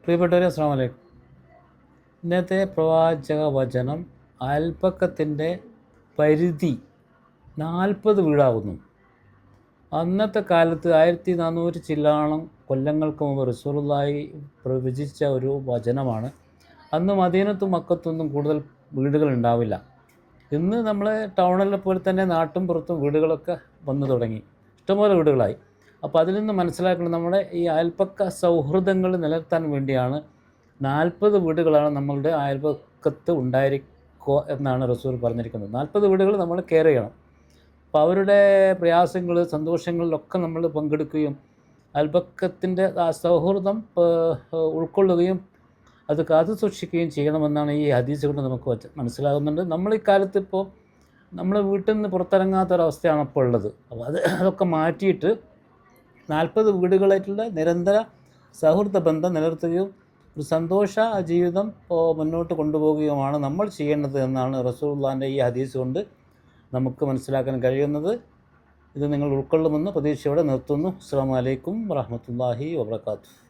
പ്രിയപ്പെട്ടവരെ, അസ്സലാമു അലൈക്കും. ഇന്നത്തെ പ്രവാചക വചനം അയൽപ്പക്കത്തിൻ്റെ പരിധി 40 വീടാകുന്നു. അന്നത്തെ കാലത്ത് 1400 ചില്ലാണം കൊല്ലങ്ങൾക്ക് മുമ്പ് റസൂലുള്ളാഹി പ്രവചിച്ച ഒരു വചനമാണ്. അന്ന് മദീനത്തും മക്കത്തൊന്നും കൂടുതൽ വീടുകൾ ഉണ്ടാവില്ല. ഇന്ന് നമ്മൾ ടൗണിലെ പോലെ തന്നെ നാട്ടും പുറത്തും വീടുകളൊക്കെ വന്നു തുടങ്ങി, ഇഷ്ടംപോലെ വീടുകളായി. അപ്പോൾ അതിൽ നിന്ന് മനസ്സിലാക്കുന്നത് നമ്മുടെ ഈ അയൽപ്പക്ക സൗഹൃദങ്ങൾ നിലനിർത്താൻ വേണ്ടിയാണ് 40 വീടുകളാണ് നമ്മളുടെ അയൽപ്പക്കത്ത് ഉണ്ടായിരിക്കുക എന്നാണ് റസൂൽ പറഞ്ഞിരിക്കുന്നത്. 40 വീടുകൾ നമ്മൾ കെയർ ചെയ്യണം. അപ്പോൾ അവരുടെ പ്രയാസങ്ങൾ സന്തോഷങ്ങളിലൊക്കെ നമ്മൾ പങ്കെടുക്കുകയും അയൽപ്പക്കത്തിൻ്റെ ആ സൗഹൃദം ഉൾക്കൊള്ളുകയും അത് കാത്തു സൂക്ഷിക്കുകയും ചെയ്യണമെന്നാണ് ഈ ഹദീസ് കൊണ്ട് നമുക്ക് മനസ്സിലാകുന്നുണ്ട്. നമ്മൾ ഈ കാലത്ത് ഇപ്പോൾ നമ്മൾ വീട്ടിൽ നിന്ന് പുറത്തിറങ്ങാത്തൊരവസ്ഥയാണ് ഇപ്പോൾ ഉള്ളത്. അപ്പോൾ അതൊക്കെ മാറ്റിയിട്ട് 40 വീടുകളായിട്ടുള്ള നിരന്തര സൗഹൃദ ബന്ധം നിലനിർത്തുകയും ഒരു സന്തോഷ ജീവിതം മുന്നോട്ട് കൊണ്ടുപോവുകയുമാണ് നമ്മൾ ചെയ്യേണ്ടത് എന്നാണ് റസൂലുള്ളാഹിൻ്റെ ഈ ഹദീസ് കൊണ്ട് നമുക്ക് മനസ്സിലാക്കാൻ കഴിയുന്നത്. ഇത് നിങ്ങൾ ഉൾക്കൊള്ളുമെന്ന് പ്രതീക്ഷയോടെ നിർത്തുന്നു. അസ്സലാമു അലൈക്കും വറഹ്മത്തുള്ളാഹി വബറകാതുഹു.